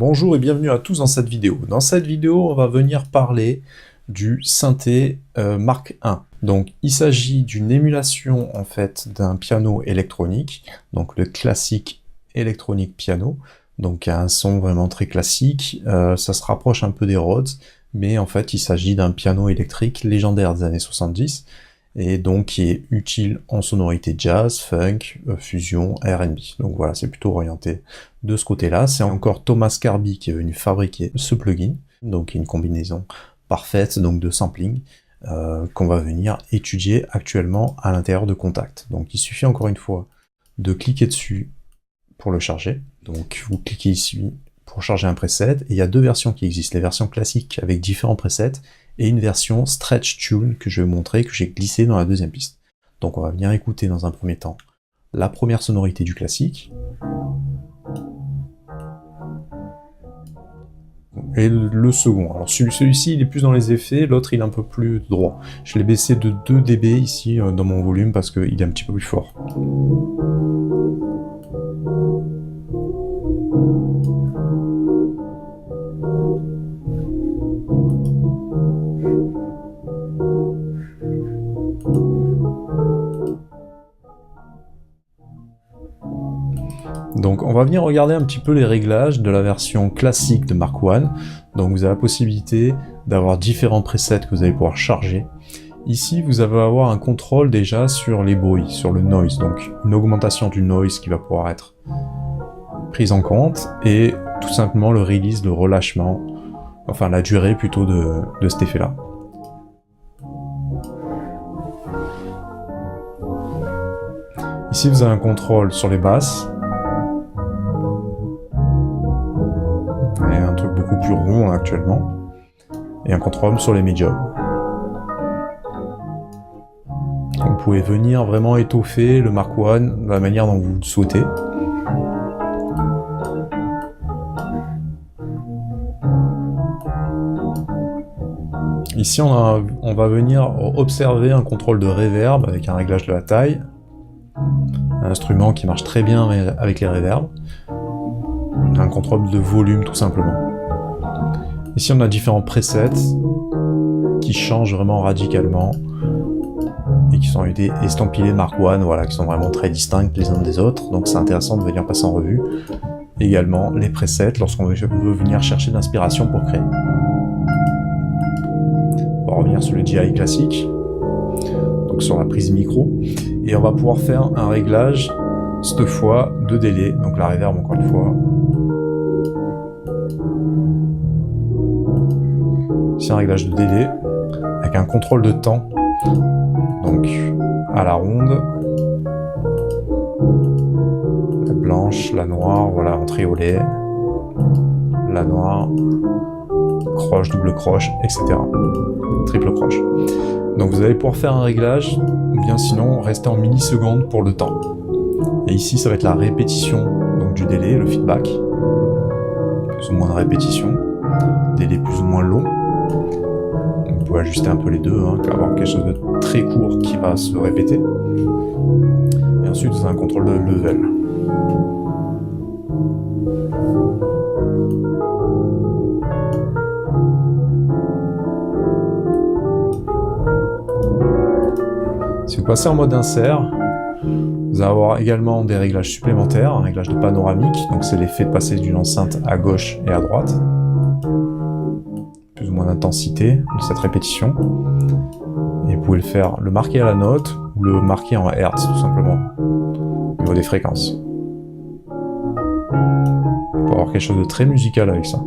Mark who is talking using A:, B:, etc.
A: Bonjour et bienvenue à tous dans cette vidéo. Dans cette vidéo, on va venir parler du synthé Mark I. Donc, il s'agit d'une émulation en fait d'un piano électronique, donc le classique électronique piano, donc un son vraiment très classique. Ça se rapproche un peu des Rhodes, mais en fait, il s'agit d'un piano électrique légendaire des années 70, et donc qui est utile en sonorité jazz, funk, fusion, R&B. Donc voilà, c'est plutôt orienté de ce côté-là. C'est encore Thomas Carby qui est venu fabriquer ce plugin, donc une combinaison parfaite donc de sampling qu'on va venir étudier actuellement à l'intérieur de Kontakt. Donc il suffit encore une fois de cliquer dessus pour le charger. Donc vous cliquez ici pour charger un preset, et il y a deux versions qui existent, les versions classiques avec différents presets, et une version Stretch Tune que je vais vous montrer, que j'ai glissé dans la deuxième piste. Donc on va venir écouter dans un premier temps la première sonorité du classique, et le second. Alors celui-ci il est plus dans les effets, l'autre il est un peu plus droit. Je l'ai baissé de 2 dB ici dans mon volume parce qu'il est un petit peu plus fort. Donc on va venir regarder un petit peu les réglages de la version classique de Mark I. Donc vous avez la possibilité d'avoir différents presets que vous allez pouvoir charger. Ici vous allez avoir un contrôle déjà sur les bruits, sur le noise, donc une augmentation du noise qui va pouvoir être prise en compte, et tout simplement le release, le relâchement, enfin la durée plutôt de cet effet-là. Ici vous avez un contrôle sur les basses, et un truc beaucoup plus rond actuellement, et un contrôle sur les médiums. Vous pouvez venir vraiment étoffer le Mark I de la manière dont vous le souhaitez. Ici on va venir observer un contrôle de reverb avec un réglage de la taille, un instrument qui marche très bien avec les reverbs, un contrôle de volume tout simplement. Ici on a différents presets qui changent vraiment radicalement et qui sont estampillés Mark I, voilà, qui sont vraiment très distincts les uns des autres, donc c'est intéressant de venir passer en revue. Également les presets lorsqu'on veut venir chercher de l'inspiration pour créer. On va revenir sur le DI classique, donc sur la prise micro, et on va pouvoir faire un réglage cette fois de délai, donc la reverb encore une fois. Ici un réglage de délai avec un contrôle de temps, donc à la ronde, la blanche, la noire, voilà, en triolet, la noire, croche, double croche, etc. Triple croche. Donc vous allez pouvoir faire un réglage, ou bien sinon rester en millisecondes pour le temps. Et ici ça va être la répétition donc du délai, le feedback, plus ou moins de répétition, délai plus ou moins long. Vous pouvez ajuster un peu les deux, avoir quelque chose de très court qui va se répéter. Et ensuite vous avez un contrôle de level. Si vous passez en mode insert, vous allez avoir également des réglages supplémentaires, un réglage de panoramique, donc c'est l'effet de passer d'une enceinte à gauche et à droite, plus ou moins d'intensité de cette répétition, et vous pouvez le marquer à la note ou le marquer en Hertz tout simplement, au niveau des fréquences. Vous pouvez avoir quelque chose de très musical avec ça.